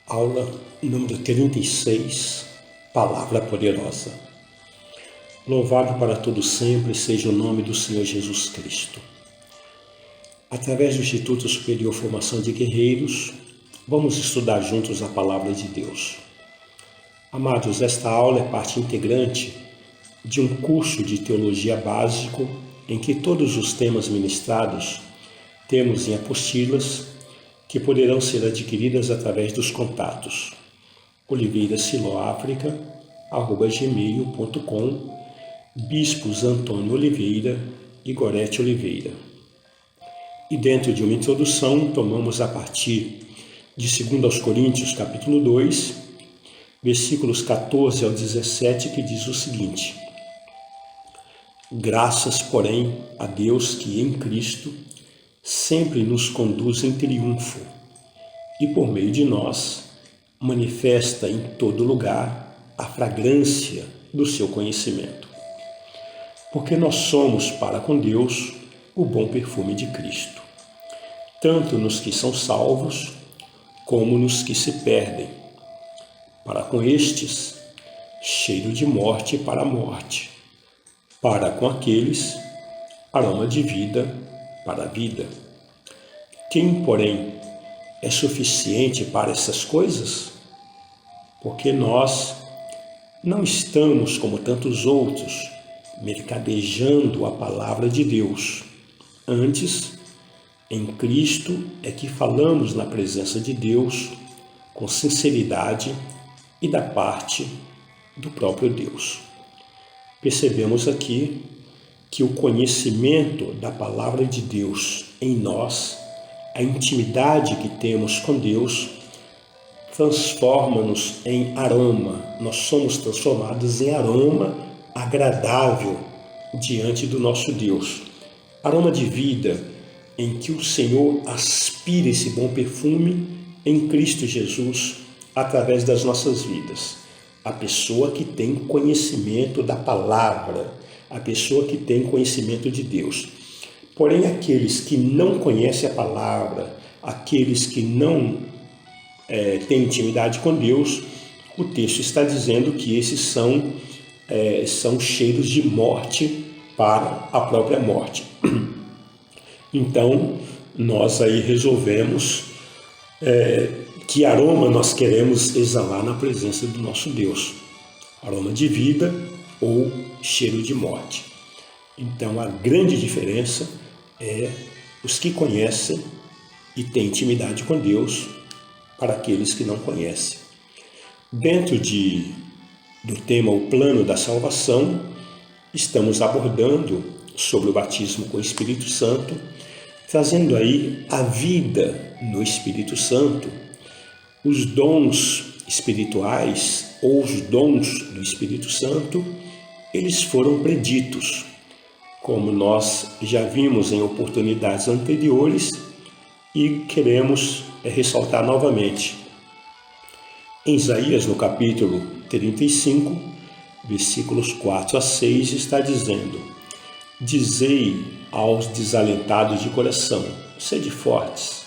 Aula número 36, Palavra Poderosa. Louvado para todo sempre seja o nome do Senhor Jesus Cristo. Através do Instituto Superior Formação de Guerreiros, vamos estudar juntos a Palavra de Deus. Amados, esta aula é parte integrante de um curso de teologia básico em que todos os temas ministrados temos em apostilas que poderão ser adquiridas através dos contatos oliveirasiloafrica@gmail.com, Bispos Antônio Oliveira e Gorete Oliveira. E dentro de uma introdução, tomamos a partir de 2 Coríntios, capítulo 2, versículos 14 ao 17, que diz o seguinte: Graças, porém, a Deus que em Cristo sempre nos conduz em triunfo e por meio de nós manifesta em todo lugar a fragrância do seu conhecimento. Porque nós somos para com Deus o bom perfume de Cristo, tanto nos que são salvos como nos que se perdem. Para com estes, cheiro de morte para a morte, para com aqueles, aroma de vida para a vida. Quem, porém, é suficiente para essas coisas? Porque nós não estamos, como tantos outros, mercadejando a palavra de Deus. Antes, em Cristo é que falamos na presença de Deus com sinceridade e da parte do próprio Deus. Percebemos aqui que o conhecimento da palavra de Deus em nós, a intimidade que temos com Deus, transforma-nos em aroma. Nós somos transformados em aroma agradável diante do nosso Deus. Aroma de vida, em que o Senhor aspira esse bom perfume em Cristo Jesus através das nossas vidas. A pessoa que tem conhecimento da palavra, a pessoa que tem conhecimento de Deus. Porém, aqueles que não conhecem a palavra, aqueles que não têm intimidade com Deus, o texto está dizendo que esses são cheiros de morte para a própria morte. Então, nós aí resolvemos que aroma nós queremos exalar na presença do nosso Deus. Aroma de vida ou cheiro de morte. Então, a grande diferença é os que conhecem e têm intimidade com Deus para aqueles que não conhecem. Dentro do tema O Plano da Salvação, estamos abordando sobre o batismo com o Espírito Santo, trazendo aí a vida no Espírito Santo, os dons espirituais ou os dons do Espírito Santo. Eles foram preditos, como nós já vimos em oportunidades anteriores e queremos ressaltar novamente. Em Isaías, no capítulo 35, versículos 4 a 6, está dizendo: Dizei aos desalentados de coração, sede fortes,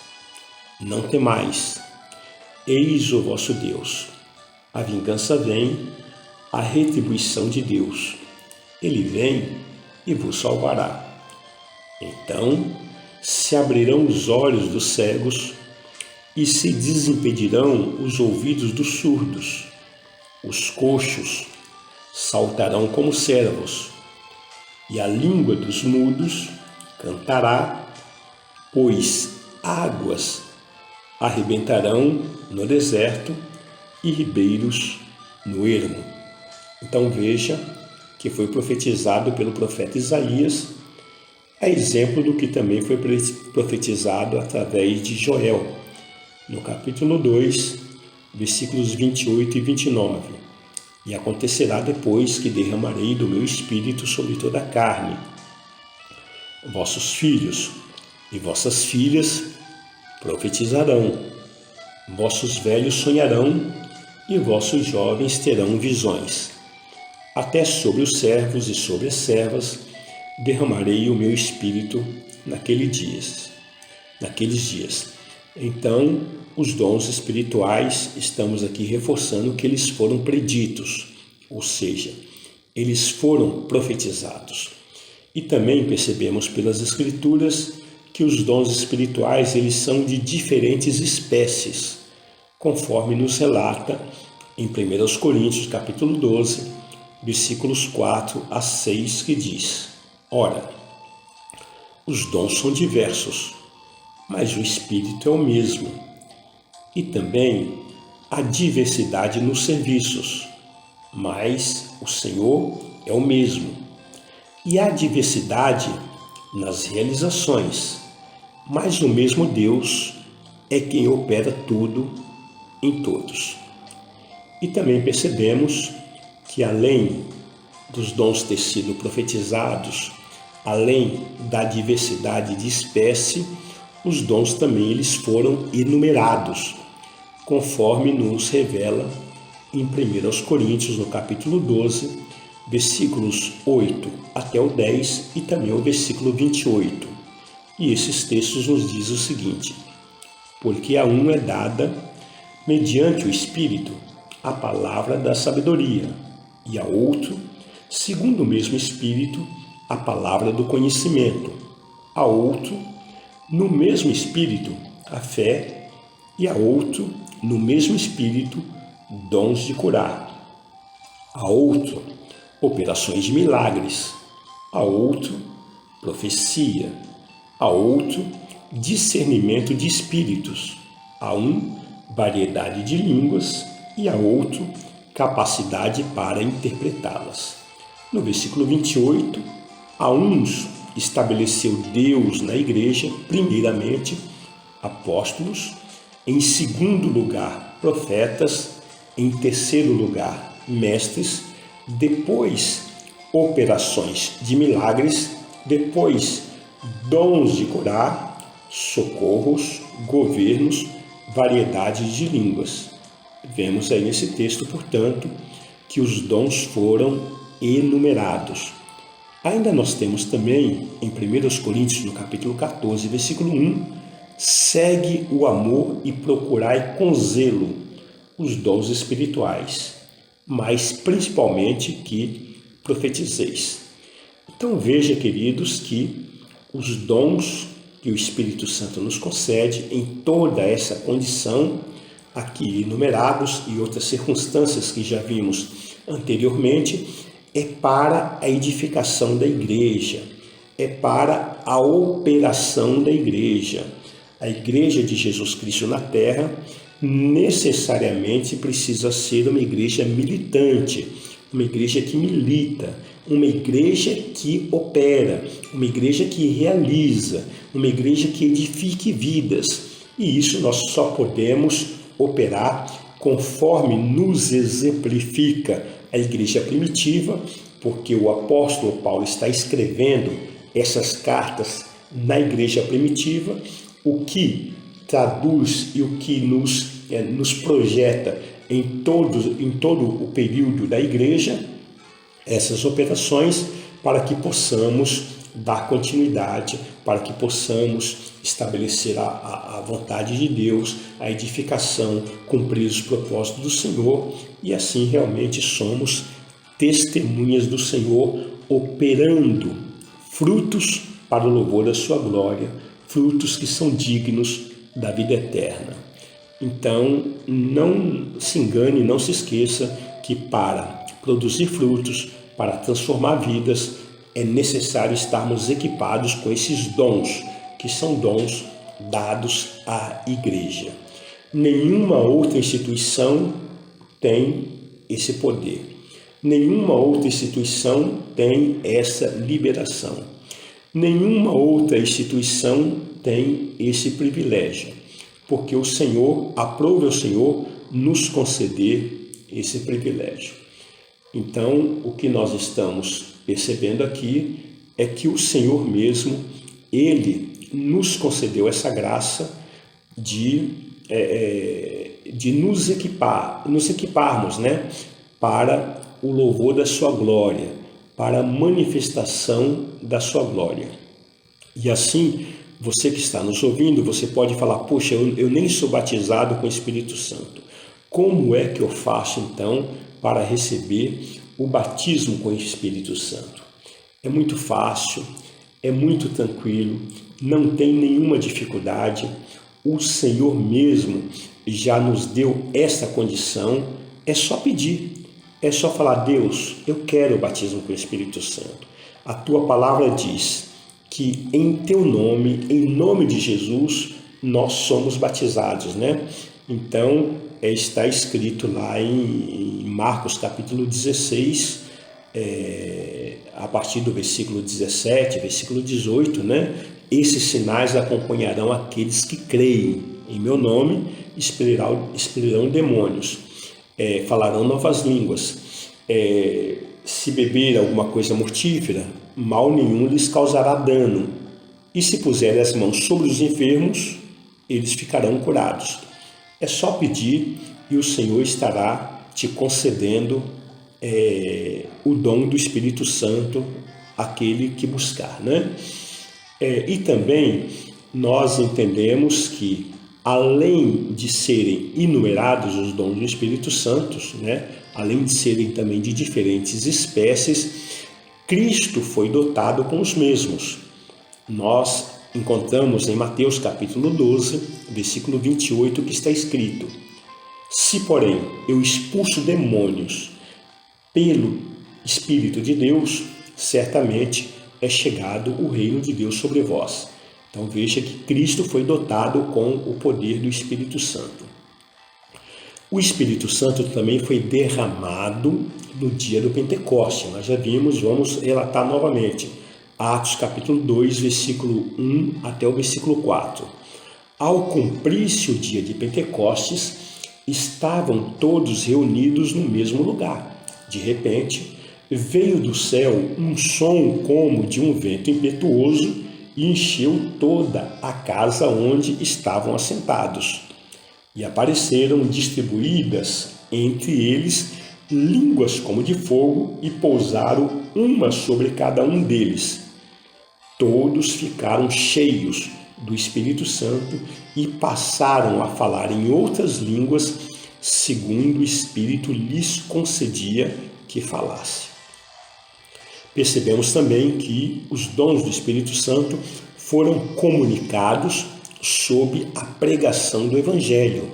não temais, eis o vosso Deus. A vingança vem, a retribuição de Deus. Ele vem e vos salvará. Então se abrirão os olhos dos cegos e se desimpedirão os ouvidos dos surdos. Os coxos saltarão como servos, e a língua dos mudos cantará, pois águas arrebentarão no deserto e ribeiros no ermo. Então veja que foi profetizado pelo profeta Isaías, a exemplo do que também foi profetizado através de Joel, no capítulo 2, versículos 28 e 29. E acontecerá depois que derramarei do meu espírito sobre toda a carne. Vossos filhos e vossas filhas profetizarão, vossos velhos sonharão e vossos jovens terão visões. Até sobre os servos e sobre as servas derramarei o meu espírito naqueles dias. Então, os dons espirituais, estamos aqui reforçando que eles foram preditos, ou seja, eles foram profetizados. E também percebemos pelas Escrituras que os dons espirituais eles são de diferentes espécies, conforme nos relata em 1 Coríntios capítulo 12, versículos 4 a 6, que diz: Ora, os dons são diversos, mas o Espírito é o mesmo. E também há diversidade nos serviços, mas o Senhor é o mesmo. E há diversidade nas realizações, mas o mesmo Deus é quem opera tudo em todos. E também percebemos que além dos dons ter sido profetizados, além da diversidade de espécie, os dons também eles foram enumerados, conforme nos revela em 1 Coríntios, no capítulo 12, versículos 8 até o 10 e também o versículo 28. E esses textos nos dizem o seguinte: porque a um é dada, mediante o Espírito, a palavra da sabedoria, e a outro, segundo o mesmo Espírito, a palavra do conhecimento, a outro, no mesmo Espírito, a fé, e a outro, no mesmo Espírito, dons de curar, a outro, operações de milagres, a outro, profecia, a outro, discernimento de espíritos, a um, variedade de línguas, e a outro, capacidade para interpretá-las. No versículo 28, a uns estabeleceu Deus na igreja, primeiramente, apóstolos, em segundo lugar, profetas, em terceiro lugar, mestres, depois, operações de milagres, depois, dons de curar, socorros, governos, variedade de línguas. Vemos aí nesse texto, portanto, que os dons foram enumerados. Ainda nós temos também, em 1 Coríntios, no capítulo 14, versículo 1, segue o amor e procurai com zelo os dons espirituais, mas principalmente que profetizeis. Então veja, queridos, que os dons que o Espírito Santo nos concede em toda essa condição, aqui enumerados e outras circunstâncias que já vimos anteriormente, é para a edificação da igreja, é para a operação da igreja. A igreja de Jesus Cristo na terra necessariamente precisa ser uma igreja militante, uma igreja que milita, uma igreja que opera, uma igreja que realiza, uma igreja que edifique vidas. E isso nós só podemos operar conforme nos exemplifica a igreja primitiva, porque o apóstolo Paulo está escrevendo essas cartas na igreja primitiva, o que traduz e o que nos projeta em todo o período da igreja, essas operações, para que possamos dar continuidade, para que possamos estabelecer a vontade de Deus, a edificação, cumprir os propósitos do Senhor, e assim realmente somos testemunhas do Senhor, operando frutos para o louvor da sua glória, frutos que são dignos da vida eterna. Então, não se engane, não se esqueça que para produzir frutos, para transformar vidas, é necessário estarmos equipados com esses dons, que são dons dados à igreja. Nenhuma outra instituição tem esse poder. Nenhuma outra instituição tem essa liberação. Nenhuma outra instituição tem esse privilégio, porque o Senhor, aprove ao Senhor nos conceder esse privilégio. Então, o que nós estamos percebendo aqui é que o Senhor mesmo, Ele nos concedeu essa graça de nos equiparmos, né, para o louvor da sua glória, para a manifestação da sua glória. E assim, Você que está nos ouvindo, você pode falar, poxa, eu nem sou batizado com o Espírito Santo. Como é que eu faço então para receber o batismo com o Espírito Santo? É muito fácil, é muito tranquilo, não tem nenhuma dificuldade. O Senhor mesmo já nos deu essa condição, é só pedir, é só falar, Deus, eu quero o batismo com o Espírito Santo. A tua palavra diz que em teu nome, em nome de Jesus, nós somos batizados, né? Então, está escrito lá em Marcos capítulo 16, a partir do versículo 17, versículo 18, né? Esses sinais acompanharão aqueles que creem em meu nome, expelirão demônios, falarão novas línguas, se beber alguma coisa mortífera, mal nenhum lhes causará dano, e se puserem as mãos sobre os enfermos, eles ficarão curados. É só pedir e o Senhor estará te concedendo o dom do Espírito Santo, aquele que buscar, né? E também nós entendemos que, além de serem enumerados os dons do Espírito Santo, né? Além de serem também de diferentes espécies, Cristo foi dotado com os mesmos. Nós encontramos em Mateus capítulo 12, versículo 28, que está escrito: se, porém, eu expulso demônios pelo Espírito de Deus, certamente é chegado o reino de Deus sobre vós. Então veja que Cristo foi dotado com o poder do Espírito Santo. O Espírito Santo também foi derramado no dia do Pentecoste. Nós já vimos, vamos relatar novamente. Atos capítulo 2, versículo 1 até o versículo 4. Ao cumprir-se o dia de Pentecostes, estavam todos reunidos no mesmo lugar. De repente, veio do céu um som como de um vento impetuoso e encheu toda a casa onde estavam assentados. E apareceram distribuídas entre eles línguas como de fogo e pousaram uma sobre cada um deles. Todos ficaram cheios do Espírito Santo e passaram a falar em outras línguas, segundo o Espírito lhes concedia que falasse. Percebemos também que os dons do Espírito Santo foram comunicados sob a pregação do Evangelho.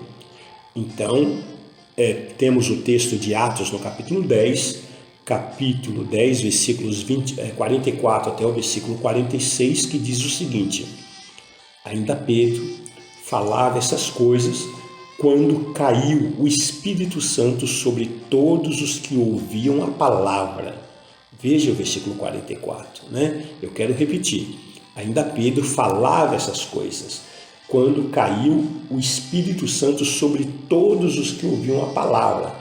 Então, temos o texto de Atos no capítulo 10, versículos 44 até o versículo 46, que diz o seguinte: ainda Pedro falava essas coisas quando caiu o Espírito Santo sobre todos os que ouviam a palavra. Veja o versículo 44, né? Eu quero repetir. Ainda Pedro falava essas coisas quando caiu o Espírito Santo sobre todos os que ouviam a palavra.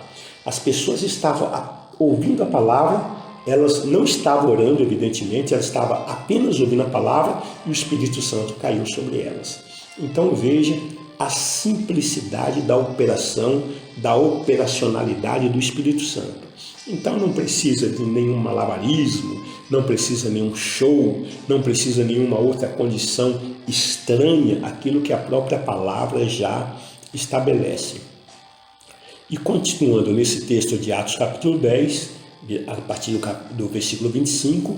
As pessoas estavam ouvindo a palavra, elas não estavam orando, evidentemente, elas estavam apenas ouvindo a palavra e o Espírito Santo caiu sobre elas. Então veja a simplicidade da operação, da operacionalidade do Espírito Santo. Então não precisa de nenhum malabarismo, não precisa nenhum show, não precisa nenhuma outra condição estranha àquilo que a própria palavra já estabelece. E continuando nesse texto de Atos capítulo 10, a partir do versículo 25,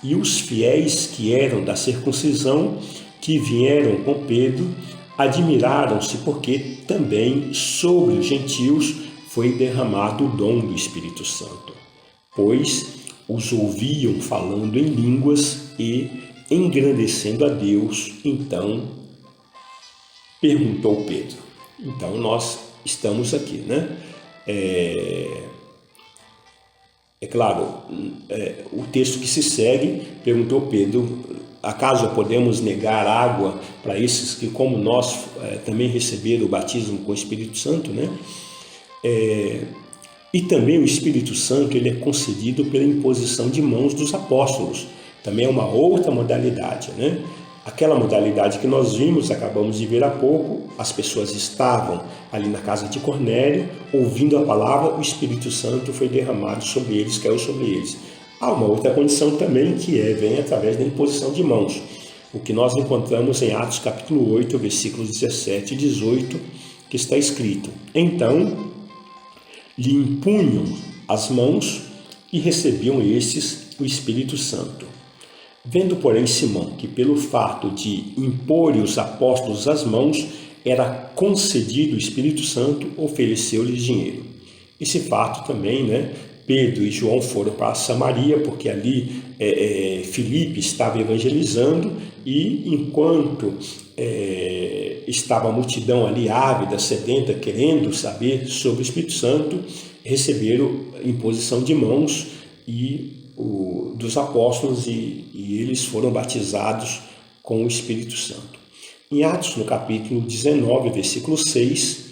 e os fiéis que eram da circuncisão, que vieram com Pedro, admiraram-se porque também sobre os gentios foi derramado o dom do Espírito Santo, pois os ouviam falando em línguas e engrandecendo a Deus. Então perguntou Pedro. Então nós estamos aqui, né? Claro, o texto que se segue, perguntou Pedro: acaso podemos negar água para esses que, como nós, também receberam o batismo com o Espírito Santo, né? E também o Espírito Santo ele é concedido pela imposição de mãos dos apóstolos. Também é uma outra modalidade, né? Aquela modalidade que nós vimos, acabamos de ver há pouco, as pessoas estavam ali na casa de Cornélio, ouvindo a palavra, o Espírito Santo foi derramado sobre eles, caiu sobre eles. Há uma outra condição também que vem através da imposição de mãos. o que nós encontramos em Atos capítulo 8, versículos 17 e 18, que está escrito: Então lhe impunham as mãos e recebiam estes o Espírito Santo. Vendo, porém, Simão que pelo fato de impor os apóstolos as mãos era concedido o Espírito Santo, ofereceu-lhes dinheiro. Esse fato também, Pedro e João foram para Samaria, porque ali Filipe estava evangelizando, e enquanto estava a multidão ali ávida, sedenta, querendo saber sobre o Espírito Santo, receberam imposição de mãos dos apóstolos e eles foram batizados com o Espírito Santo. Em Atos, no capítulo 19, versículo 6,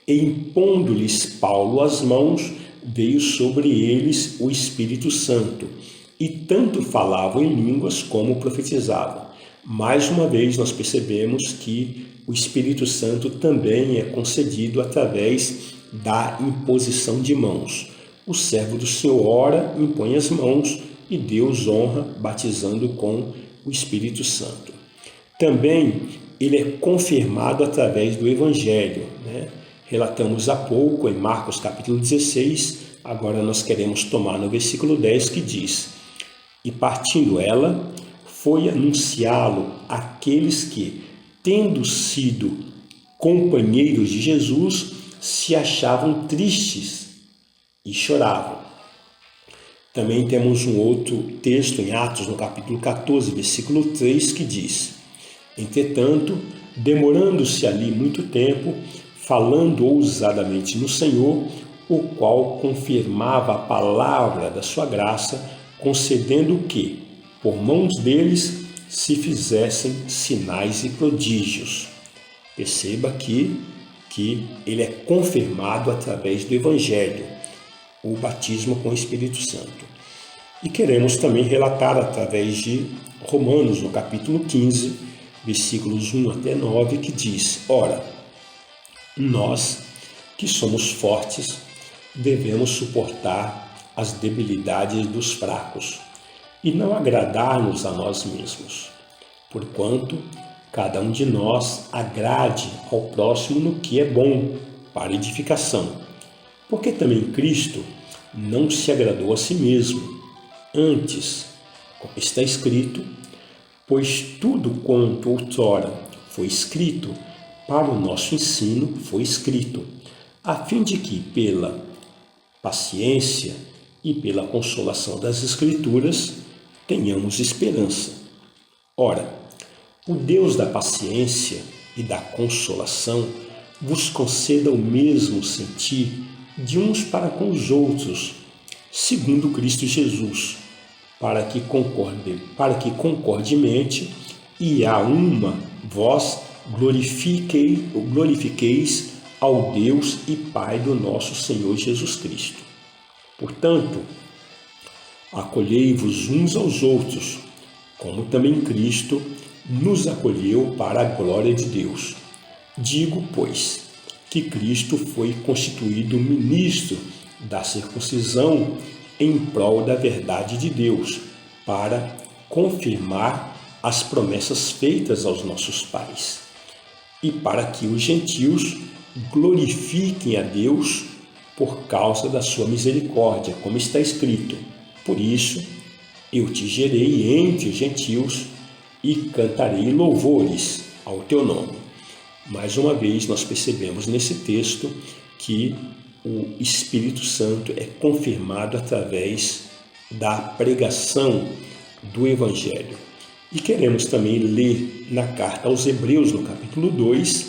impondo-lhes Paulo as mãos, veio sobre eles o Espírito Santo, e tanto falavam em línguas como profetizavam. Mais uma vez nós percebemos que o Espírito Santo também é concedido através da imposição de mãos. O servo do Senhor ora, impõe as mãos e Deus honra, batizando com o Espírito Santo. Também ele é confirmado através do Evangelho. Relatamos há pouco em Marcos capítulo 16, agora nós queremos tomar no versículo 10, que diz: E partindo ela, foi anunciá-lo àqueles que, tendo sido companheiros de Jesus, se achavam tristes e choravam. Também temos um outro texto em Atos, no capítulo 14, versículo 3, que diz: Entretanto, demorando-se ali muito tempo, falando ousadamente no Senhor, o qual confirmava a palavra da sua graça, concedendo que, por mãos deles, se fizessem sinais e prodígios. Perceba aqui que ele é confirmado através do Evangelho, o batismo com o Espírito Santo. E queremos também relatar através de Romanos, no capítulo 15, versículos 1 até 9, que diz: Ora, nós que somos fortes, devemos suportar as debilidades dos fracos e não agradar-nos a nós mesmos, porquanto cada um de nós agrade ao próximo no que é bom, para edificação. Porque também Cristo não se agradou a si mesmo, antes, como está escrito, pois tudo quanto outrora foi escrito para o nosso ensino foi escrito, a fim de que pela paciência e pela consolação das Escrituras tenhamos esperança. Ora, o Deus da paciência e da consolação vos conceda o mesmo sentir de uns para com os outros, segundo Cristo Jesus, para que concordemente e a uma vós glorifiqueis ao Deus e Pai do nosso Senhor Jesus Cristo. Portanto, acolhei-vos uns aos outros, como também Cristo nos acolheu para a glória de Deus. Digo, pois, que Cristo foi constituído ministro da circuncisão em prol da verdade de Deus, para confirmar as promessas feitas aos nossos pais, e para que os gentios glorifiquem a Deus por causa da sua misericórdia, como está escrito: Por isso eu te gerei entre os gentios e cantarei louvores ao teu nome. Mais uma vez nós percebemos nesse texto que o Espírito Santo é confirmado através da pregação do Evangelho. E queremos também ler na carta aos Hebreus, no capítulo 2,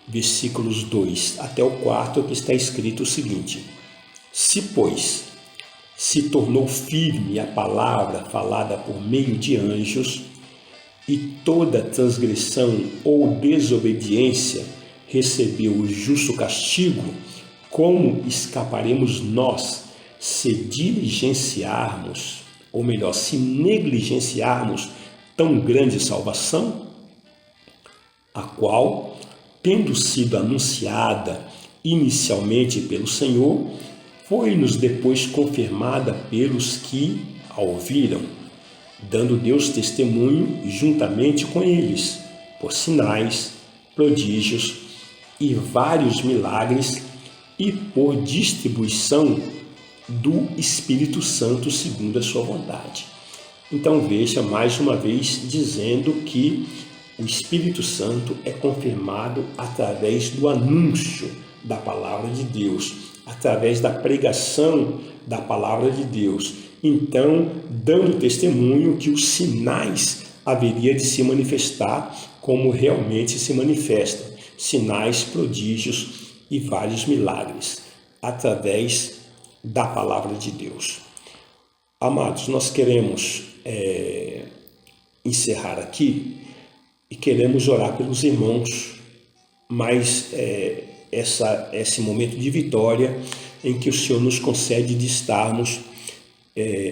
versículos 2 até o 4, que está escrito o seguinte: Se, pois, se tornou firme a palavra falada por meio de anjos, e toda transgressão ou desobediência recebeu o justo castigo, como escaparemos nós se diligenciarmos, ou melhor, se negligenciarmos tão grande salvação, a qual, tendo sido anunciada inicialmente pelo Senhor, foi-nos depois confirmada pelos que a ouviram, dando Deus testemunho juntamente com eles, por sinais, prodígios e vários milagres e por distribuição do Espírito Santo segundo a sua vontade. Então veja mais uma vez dizendo que o Espírito Santo é confirmado através do anúncio da palavra de Deus, através da pregação da palavra de Deus. Então, dando testemunho que os sinais haveria de se manifestar como realmente se manifestam, sinais, prodígios e vários milagres, através da palavra de Deus. Amados, nós queremos encerrar aqui e queremos orar pelos irmãos, mas esse momento de vitória em que o Senhor nos concede de estarmos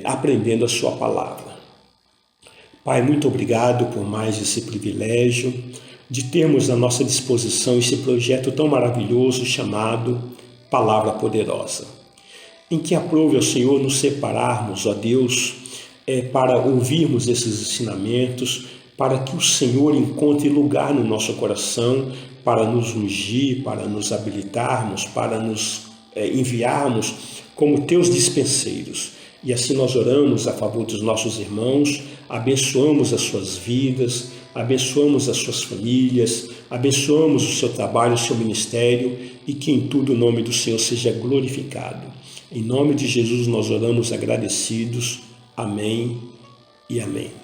aprendendo a sua palavra. Pai, muito obrigado por mais esse privilégio de termos à nossa disposição esse projeto tão maravilhoso chamado Palavra Poderosa, em que aprove ao Senhor nos separarmos, ó Deus, para ouvirmos esses ensinamentos, para que o Senhor encontre lugar no nosso coração, para nos ungir, para nos habilitarmos, para nos enviarmos como teus dispenseiros. E assim nós oramos a favor dos nossos irmãos, abençoamos as suas vidas, abençoamos as suas famílias, abençoamos o seu trabalho, o seu ministério, e que em tudo o nome do Senhor seja glorificado. Em nome de Jesus nós oramos agradecidos. Amém e amém.